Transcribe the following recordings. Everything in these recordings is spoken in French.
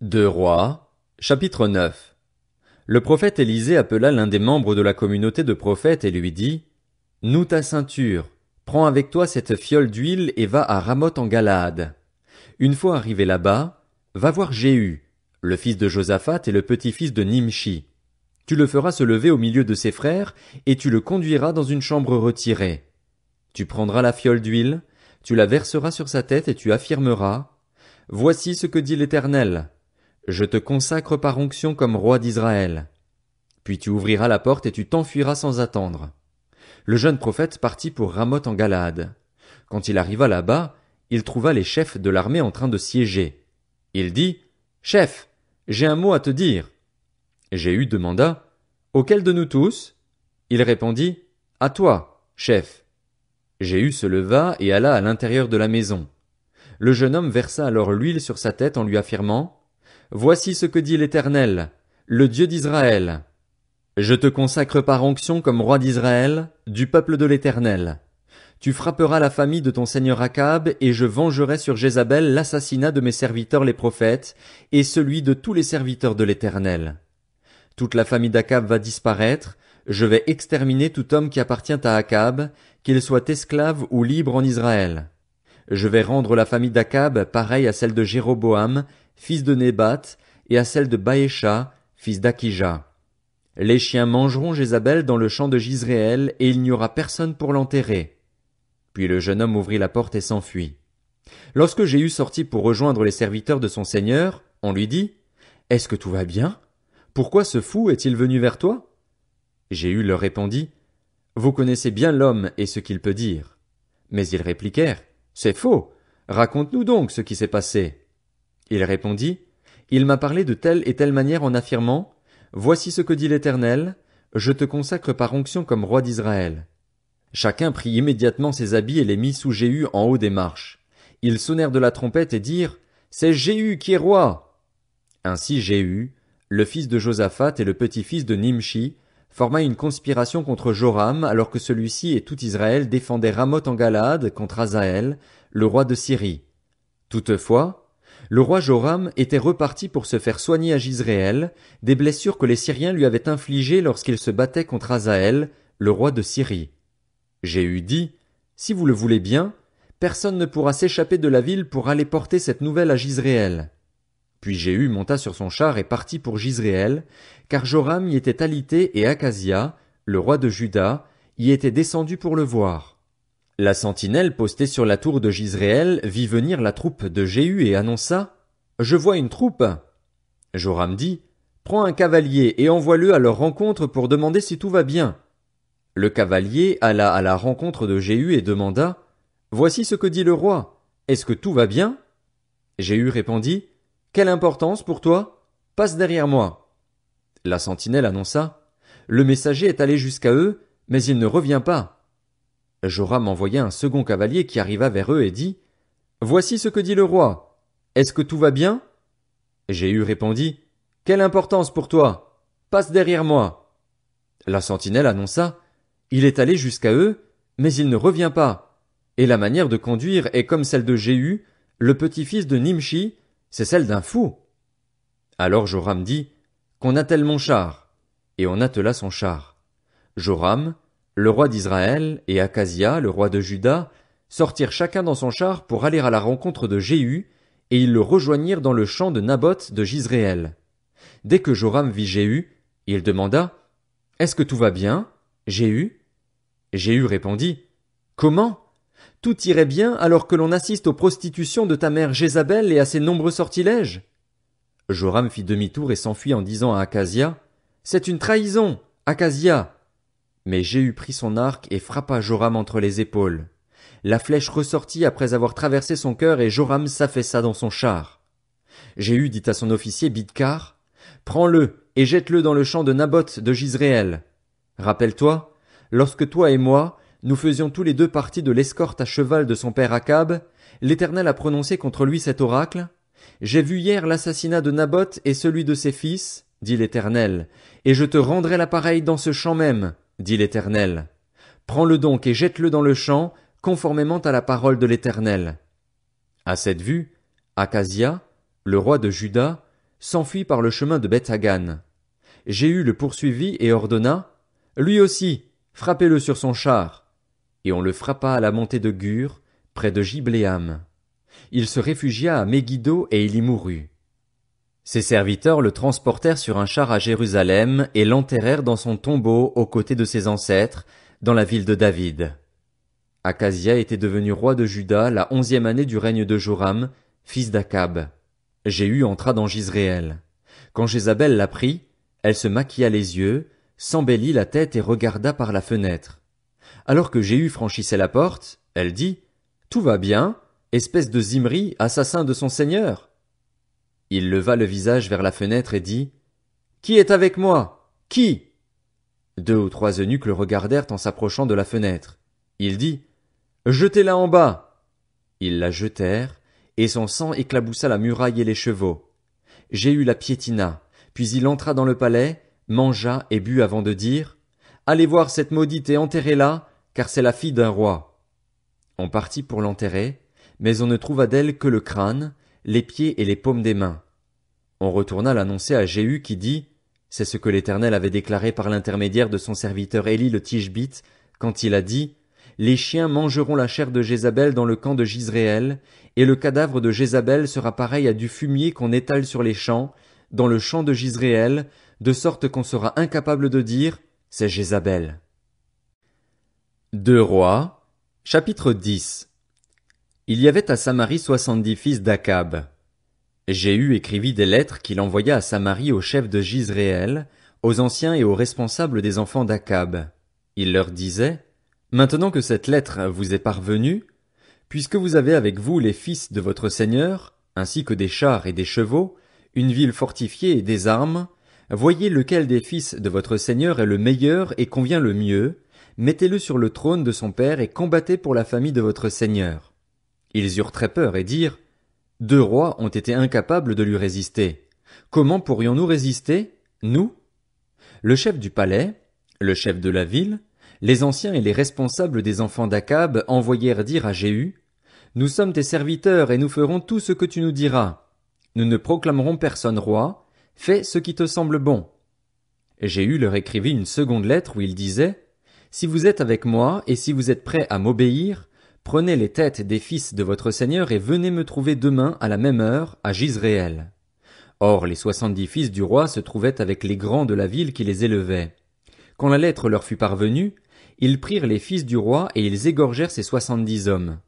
Deux Rois, chapitre 9. Le prophète Élisée appela l'un des membres de la communauté de prophètes et lui dit: Noue ta ceinture, prends avec toi cette fiole d'huile et va à Ramoth en Galaad. Une fois arrivé là-bas, va voir Jéhu, le fils de Josaphat et le petit-fils de Nimshi. Tu le feras se lever au milieu de ses frères, et tu le conduiras dans une chambre retirée. Tu prendras la fiole d'huile, tu la verseras sur sa tête et tu affirmeras: Voici ce que dit l'Éternel. Je te consacre par onction comme roi d'Israël. Puis tu ouvriras la porte et tu t'enfuiras sans attendre. Le jeune prophète partit pour Ramoth en Galaad. Quand il arriva là-bas, il trouva les chefs de l'armée en train de siéger. Il dit: Chef, j'ai un mot à te dire. Jéhu demanda: Auquel de nous tous? Il répondit: À toi, chef. Jéhu se leva et alla à l'intérieur de la maison. Le jeune homme versa alors l'huile sur sa tête en lui affirmant: Voici ce que dit l'Éternel, le Dieu d'Israël. Je te consacre par onction comme roi d'Israël, du peuple de l'Éternel. Tu frapperas la famille de ton seigneur Akab, et je vengerai sur Jézabel l'assassinat de mes serviteurs les prophètes, et celui de tous les serviteurs de l'Éternel. Toute la famille d'Akab va disparaître, je vais exterminer tout homme qui appartient à Akab, qu'il soit esclave ou libre en Israël. Je vais rendre la famille d'Akab pareille à celle de Jéroboam, fils de Nébat, et à celle de Baécha, fils d'Akija. Les chiens mangeront Jézabel dans le champ de Jizréel, et il n'y aura personne pour l'enterrer. Puis le jeune homme ouvrit la porte et s'enfuit. Lorsque Jéhu sortit pour rejoindre les serviteurs de son seigneur, on lui dit: Est-ce que tout va bien? Pourquoi ce fou est-il venu vers toi? Jéhu leur répondit: Vous connaissez bien l'homme et ce qu'il peut dire. Mais ils répliquèrent: C'est faux. Raconte-nous donc ce qui s'est passé. Il répondit: Il m'a parlé de telle et telle manière en affirmant: Voici ce que dit l'Éternel, je te consacre par onction comme roi d'Israël. Chacun prit immédiatement ses habits et les mit sous Jéhu en haut des marches. Ils sonnèrent de la trompette et dirent: C'est Jéhu qui est roi. Ainsi Jéhu, le fils de Josaphat et le petit-fils de Nimshi, forma une conspiration contre Joram alors que celui-ci et tout Israël défendaient Ramoth en Galaad contre Hazaël, le roi de Syrie. Toutefois, le roi Joram était reparti pour se faire soigner à Jizréel des blessures que les Syriens lui avaient infligées lorsqu'il se battait contre Hazaël, le roi de Syrie. Jéhu dit: Si vous le voulez bien, personne ne pourra s'échapper de la ville pour aller porter cette nouvelle à Jizréel. Puis Jéhu monta sur son char et partit pour Jizréel, car Joram y était alité et Akazia, le roi de Juda, y était descendu pour le voir. La sentinelle postée sur la tour de Jizréel vit venir la troupe de Jéhu et annonça: Je vois une troupe. Joram dit: Prends un cavalier et envoie-le à leur rencontre pour demander si tout va bien. Le cavalier alla à la rencontre de Jéhu et demanda: Voici ce que dit le roi. Est-ce que tout va bien? Jéhu répondit: Quelle importance pour toi? Passe derrière moi. La sentinelle annonça: Le messager est allé jusqu'à eux, mais il ne revient pas. Joram envoya un second cavalier qui arriva vers eux et dit: Voici ce que dit le roi. Est-ce que tout va bien? Jéhu répondit: Quelle importance pour toi? Passe derrière moi. La sentinelle annonça: Il est allé jusqu'à eux, mais il ne revient pas. Et la manière de conduire est comme celle de Jéhu, le petit-fils de Nimshi, c'est celle d'un fou. Alors Joram dit: Qu'on attelle mon char. Et on attela son char. Joram, le roi d'Israël, et Akazia, le roi de Juda, sortirent chacun dans son char pour aller à la rencontre de Jéhu, et ils le rejoignirent dans le champ de Naboth de Jizréel. Dès que Joram vit Jéhu, il demanda: Est-ce que tout va bien, Jéhu? Jéhu répondit: Comment? Tout irait bien alors que l'on assiste aux prostitutions de ta mère Jézabel et à ses nombreux sortilèges? Joram fit demi-tour et s'enfuit en disant à Akazia: C'est une trahison, Akazia. Mais Jéhu prit son arc et frappa Joram entre les épaules. La flèche ressortit après avoir traversé son cœur et Joram s'affaissa dans son char. Jéhu dit à son officier Bidkar: Prends-le et jette-le dans le champ de Naboth de Jizréel. Rappelle-toi, lorsque toi et moi, nous faisions tous les deux partie de l'escorte à cheval de son père Akab, l'Éternel a prononcé contre lui cet oracle: J'ai vu hier l'assassinat de Naboth et celui de ses fils, dit l'Éternel, et je te rendrai la pareille dans ce champ même, dit l'Éternel. Prends-le donc et jette-le dans le champ, conformément à la parole de l'Éternel. À cette vue, Akazia, le roi de Juda, s'enfuit par le chemin de Beth-Hagan. Jéhu le poursuivit et ordonna, lui aussi, frappez-le sur son char. Et on le frappa à la montée de Gur, près de Gibléam. Il se réfugia à Megiddo et il y mourut. Ses serviteurs le transportèrent sur un char à Jérusalem et l'enterrèrent dans son tombeau aux côtés de ses ancêtres, dans la ville de David. Akazia était devenu roi de Juda la 11e année du règne de Joram, fils d'Akab. Jéhu entra dans Jizréel. Quand Jézabel l'apprit, elle se maquilla les yeux, s'embellit la tête et regarda par la fenêtre. Alors que Jéhu franchissait la porte, elle dit, « Tout va bien, espèce de Zimri, assassin de son seigneur. » Il leva le visage vers la fenêtre et dit, « Qui est avec moi? Qui? » 2 ou 3 eunuques le regardèrent en s'approchant de la fenêtre. Il dit, « Jetez-la en bas. » Ils la jetèrent, et son sang éclaboussa la muraille et les chevaux. Jéhu la piétina, puis il entra dans le palais, mangea et but avant de dire, « Allez voir cette maudite et enterrez-la, car c'est la fille d'un roi. » On partit pour l'enterrer, mais on ne trouva d'elle que le crâne, les pieds et les paumes des mains. On retourna l'annoncer à Jéhu qui dit, « C'est ce que l'Éternel avait déclaré par l'intermédiaire de son serviteur Élie le Tishbite, quand il a dit, « Les chiens mangeront la chair de Jézabel dans le camp de Jizréel, et le cadavre de Jézabel sera pareil à du fumier qu'on étale sur les champs, dans le champ de Jizréel, de sorte qu'on sera incapable de dire, c'est Jézabel. » 2 Rois, chapitre 10. Il y avait à Samarie 70 fils d'Akab. Jéhu écrivit des lettres qu'il envoya à Samarie aux chefs de Jizréel, aux anciens et aux responsables des enfants d'Akab. Il leur disait, « Maintenant que cette lettre vous est parvenue, puisque vous avez avec vous les fils de votre seigneur, ainsi que des chars et des chevaux, une ville fortifiée et des armes, voyez lequel des fils de votre seigneur est le meilleur et convient le mieux, mettez-le sur le trône de son père et combattez pour la famille de votre seigneur. » Ils eurent très peur et dirent, « 2 rois ont été incapables de lui résister. Comment pourrions-nous résister, nous? » Le chef du palais, le chef de la ville, les anciens et les responsables des enfants d'Akab envoyèrent dire à Jéhu, « Nous sommes tes serviteurs et nous ferons tout ce que tu nous diras. Nous ne proclamerons personne roi, fais ce qui te semble bon. » Jéhu leur écrivit une seconde lettre où il disait, « Si vous êtes avec moi et si vous êtes prêts à m'obéir, prenez les têtes des fils de votre seigneur et venez me trouver demain à la même heure à Jizréel. » Or les 70 fils du roi se trouvaient avec les grands de la ville qui les élevaient. Quand la lettre leur fut parvenue, ils prirent les fils du roi et ils égorgèrent ces 70 hommes.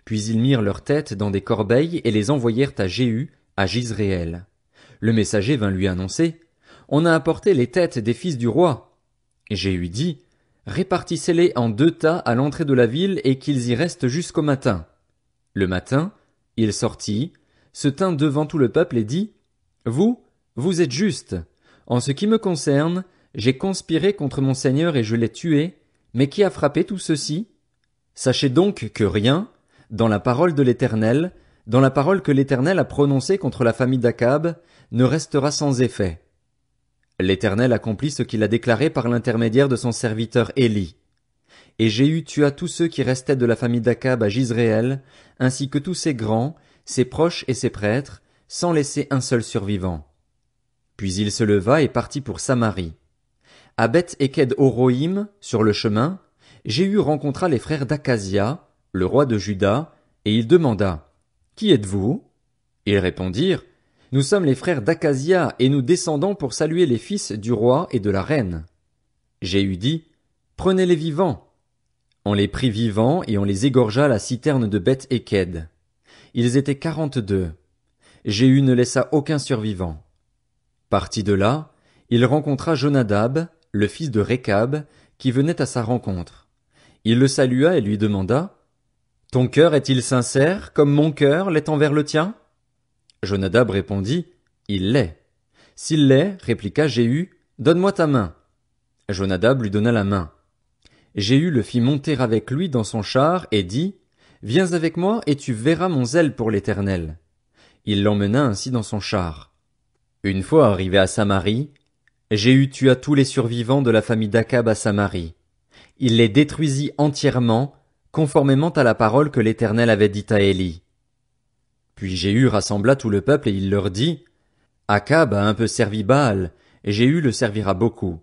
Puis ils mirent leurs têtes dans des corbeilles et les envoyèrent à Jéhu, à Jizréel. Le messager vint lui annoncer, « On a apporté les têtes des fils du roi. » Et Jéhu dit, « Répartissez-les en 2 tas à l'entrée de la ville et qu'ils y restent jusqu'au matin. » Le matin, il sortit, se tint devant tout le peuple et dit, « Vous êtes justes. En ce qui me concerne, j'ai conspiré contre mon Seigneur et je l'ai tué, mais qui a frappé tout ceci? Sachez donc que rien, dans la parole de l'Éternel, dans la parole que l'Éternel a prononcée contre la famille d'Akab, ne restera sans effet. L'Éternel accomplit ce qu'il a déclaré par l'intermédiaire de son serviteur Élie. Et Jéhu tua tous ceux qui restaient de la famille d'Akab à Jizréel, ainsi que tous ses grands, ses proches et ses prêtres, sans laisser un seul survivant. Puis il se leva et partit pour Samarie. À Beth-Eked-Horoïm, sur le chemin, Jéhu rencontra les frères d'Akazia, le roi de Juda, et il demanda, « Qui êtes-vous? » Ils répondirent, « Nous sommes les frères d'Akazia et nous descendons pour saluer les fils du roi et de la reine. » Jéhu dit, « Prenez-les vivants. » On les prit vivants et on les égorgea à la citerne de Beth-Eked. Ils étaient 42. Jéhu ne laissa aucun survivant. Parti de là, il rencontra Jonadab, le fils de Rékab, qui venait à sa rencontre. Il le salua et lui demanda, « Ton cœur est-il sincère, comme mon cœur l'est envers le tien? » Jonadab répondit, « Il l'est. » « S'il l'est, répliqua Jéhu, « Donne-moi ta main. » Jonadab lui donna la main. Jéhu le fit monter avec lui dans son char et dit, « Viens avec moi et tu verras mon zèle pour l'Éternel. » Il l'emmena ainsi dans son char. Une fois arrivé à Samarie, Jéhu tua tous les survivants de la famille d'Akab à Samarie. Il les détruisit entièrement, conformément à la parole que l'Éternel avait dite à Élie. Puis Jéhu rassembla tout le peuple et il leur dit, Akab a un peu servi Baal, et Jéhu le servira beaucoup.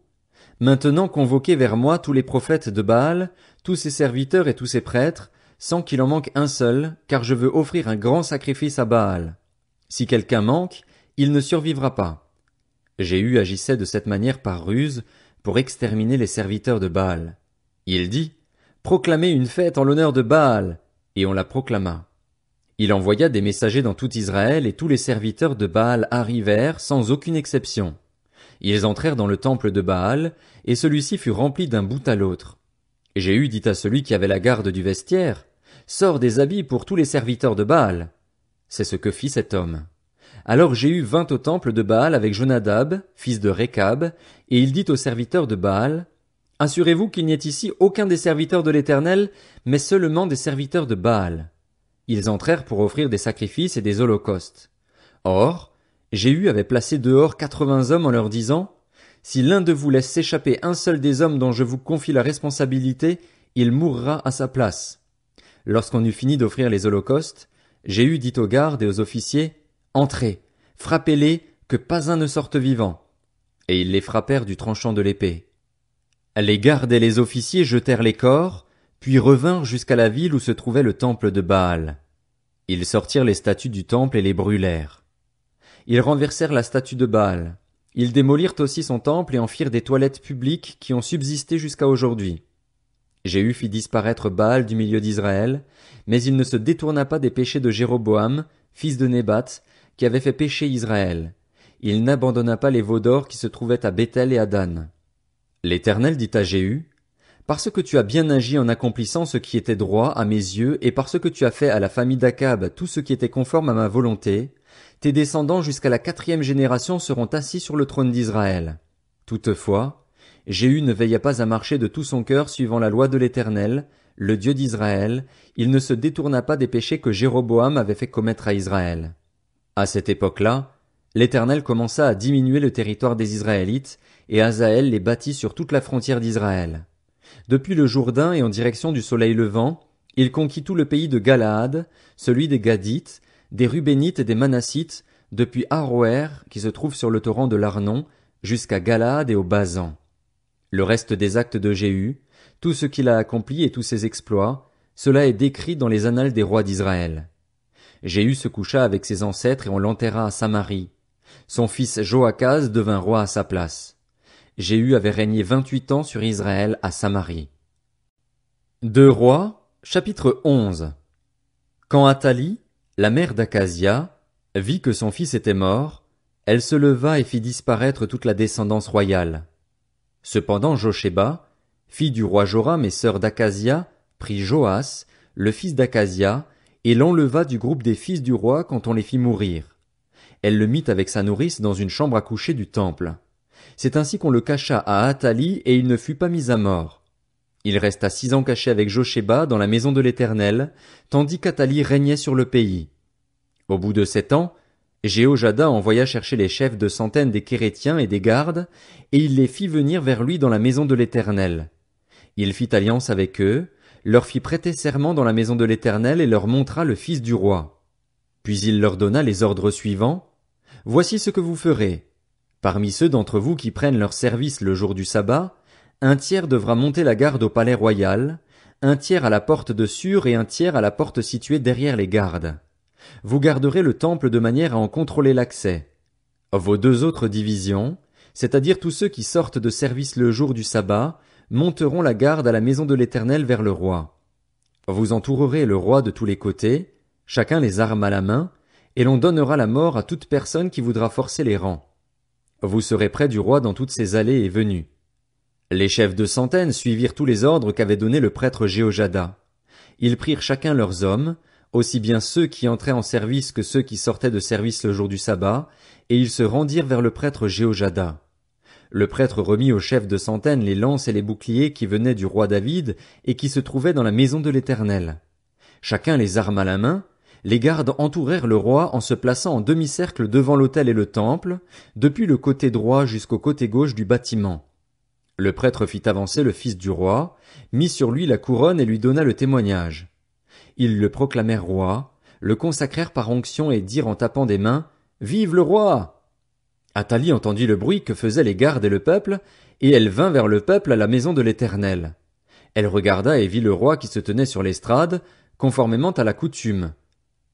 Maintenant convoquez vers moi tous les prophètes de Baal, tous ses serviteurs et tous ses prêtres, sans qu'il en manque un seul, car je veux offrir un grand sacrifice à Baal. Si quelqu'un manque, il ne survivra pas. Jéhu agissait de cette manière par ruse, pour exterminer les serviteurs de Baal. Il dit, proclamez une fête en l'honneur de Baal, et on la proclama. Il envoya des messagers dans tout Israël, et tous les serviteurs de Baal arrivèrent, sans aucune exception. Ils entrèrent dans le temple de Baal, et celui-ci fut rempli d'un bout à l'autre. Jéhu dit à celui qui avait la garde du vestiaire, sors des habits pour tous les serviteurs de Baal. C'est ce que fit cet homme. Alors Jéhu vint au temple de Baal avec Jonadab, fils de Rékab, et il dit aux serviteurs de Baal, assurez-vous qu'il n'y ait ici aucun des serviteurs de l'Éternel, mais seulement des serviteurs de Baal. Ils entrèrent pour offrir des sacrifices et des holocaustes. Or, Jéhu avait placé dehors 80 hommes en leur disant, si l'un de vous laisse s'échapper un seul des hommes dont je vous confie la responsabilité, il mourra à sa place. Lorsqu'on eut fini d'offrir les holocaustes, Jéhu dit aux gardes et aux officiers, entrez, frappez-les, que pas un ne sorte vivant. Et ils les frappèrent du tranchant de l'épée. Les gardes et les officiers jetèrent les corps, puis revinrent jusqu'à la ville où se trouvait le temple de Baal. Ils sortirent les statues du temple et les brûlèrent. Ils renversèrent la statue de Baal. Ils démolirent aussi son temple et en firent des toilettes publiques qui ont subsisté jusqu'à aujourd'hui. Jéhu fit disparaître Baal du milieu d'Israël, mais il ne se détourna pas des péchés de Jéroboam, fils de Nébat, qui avait fait pécher Israël. Il n'abandonna pas les veaux d'or qui se trouvaient à Béthel et à Dan. L'Éternel dit à Jéhu, parce que tu as bien agi en accomplissant ce qui était droit à mes yeux et parce que tu as fait à la famille d'Akab tout ce qui était conforme à ma volonté, tes descendants jusqu'à la 4e génération seront assis sur le trône d'Israël. Toutefois, Jéhu ne veilla pas à marcher de tout son cœur suivant la loi de l'Éternel, le Dieu d'Israël, il ne se détourna pas des péchés que Jéroboam avait fait commettre à Israël. À cette époque-là, l'Éternel commença à diminuer le territoire des Israélites, et Hazaël les bâtit sur toute la frontière d'Israël. Depuis le Jourdain et en direction du soleil levant, il conquit tout le pays de Galaad, celui des Gadites, des Rubénites et des Manassites, depuis Aroër, qui se trouve sur le torrent de l'Arnon, jusqu'à Galaad et au Basan. Le reste des actes de Jéhu, tout ce qu'il a accompli et tous ses exploits, cela est décrit dans les annales des rois d'Israël. Jéhu se coucha avec ses ancêtres et on l'enterra à Samarie. Son fils Joachaz devint roi à sa place. Jéhu avait régné 28 ans sur Israël à Samarie. 2 Rois, chapitre 11. Quand Athalie, la mère d'Akazia, vit que son fils était mort, elle se leva et fit disparaître toute la descendance royale. Cependant Josheba, fille du roi Joram et sœur d'Akazia, prit Joas, le fils d'Akazia, et l'enleva du groupe des fils du roi quand on les fit mourir. Elle le mit avec sa nourrice dans une chambre à coucher du temple. C'est ainsi qu'on le cacha à Athalie et il ne fut pas mis à mort. Il resta 6 ans caché avec Josheba dans la maison de l'Éternel, tandis qu'Athalie régnait sur le pays. Au bout de 7 ans, Jéhojada envoya chercher les chefs de centaines des Kérétiens et des gardes, et il les fit venir vers lui dans la maison de l'Éternel. Il fit alliance avec eux, leur fit prêter serment dans la maison de l'Éternel et leur montra le fils du roi. Puis il leur donna les ordres suivants. Voici ce que vous ferez. Parmi ceux d'entre vous qui prennent leur service le jour du sabbat, un tiers devra monter la garde au palais royal, un tiers à la porte de Sûr et un tiers à la porte située derrière les gardes. Vous garderez le temple de manière à en contrôler l'accès. Vos 2 autres divisions, c'est-à-dire tous ceux qui sortent de service le jour du sabbat, monteront la garde à la maison de l'Éternel vers le roi. Vous entourerez le roi de tous les côtés, chacun les armes à la main, et l'on donnera la mort à toute personne qui voudra forcer les rangs. Vous serez près du roi dans toutes ses allées et venues. Les chefs de centaines suivirent tous les ordres qu'avait donnés le prêtre Jéhojada. Ils prirent chacun leurs hommes, aussi bien ceux qui entraient en service que ceux qui sortaient de service le jour du sabbat, et ils se rendirent vers le prêtre Jéhojada. Le prêtre remit aux chefs de centaines les lances et les boucliers qui venaient du roi David et qui se trouvaient dans la maison de l'Éternel. Chacun les armes à la main, les gardes entourèrent le roi en se plaçant en demi-cercle devant l'autel et le temple, depuis le côté droit jusqu'au côté gauche du bâtiment. Le prêtre fit avancer le fils du roi, mit sur lui la couronne et lui donna le témoignage. Ils le proclamèrent roi, le consacrèrent par onction et dirent en tapant des mains, « Vive le roi !» Athalie entendit le bruit que faisaient les gardes et le peuple, et elle vint vers le peuple à la maison de l'Éternel. Elle regarda et vit le roi qui se tenait sur l'estrade, conformément à la coutume.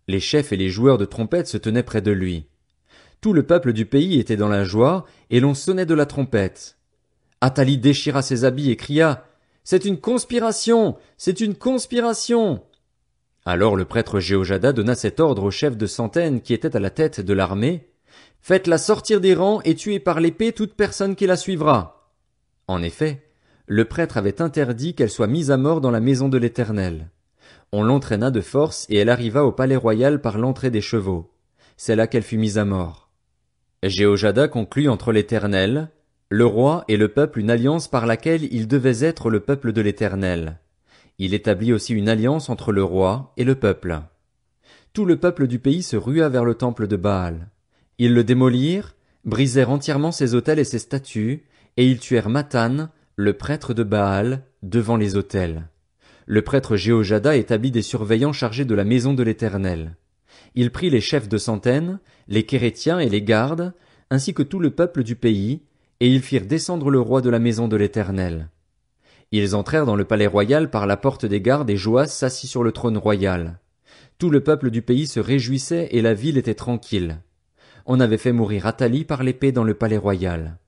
Les chefs et les joueurs de trompettes se tenaient près de lui. Tout le peuple du pays était dans la joie, et l'on sonnait de la trompette. Athalie déchira ses habits et cria, « C'est une conspiration! C'est une conspiration! » Alors le prêtre Jéhojada donna cet ordre au chef de centaines qui était à la tête de l'armée, « Faites-la sortir des rangs et tuez par l'épée toute personne qui la suivra. » En effet, le prêtre avait interdit qu'elle soit mise à mort dans la maison de l'Éternel. On l'entraîna de force et elle arriva au palais royal par l'entrée des chevaux. C'est là qu'elle fut mise à mort. Jéhojada conclut entre l'Éternel, le roi et le peuple une alliance par laquelle ils devaient être le peuple de l'Éternel. Il établit aussi une alliance entre le roi et le peuple. Tout le peuple du pays se rua vers le temple de Baal. Ils le démolirent, brisèrent entièrement ses autels et ses statues, et ils tuèrent Mathan, le prêtre de Baal, devant les autels. Le prêtre Jéhojada établit des surveillants chargés de la maison de l'Éternel. Il prit les chefs de centaines, les Kérétiens et les gardes, ainsi que tout le peuple du pays, et ils firent descendre le roi de la maison de l'Éternel. Ils entrèrent dans le palais royal par la porte des gardes et Joas s'assit sur le trône royal. Tout le peuple du pays se réjouissait et la ville était tranquille. On avait fait mourir Athalie par l'épée dans le palais royal.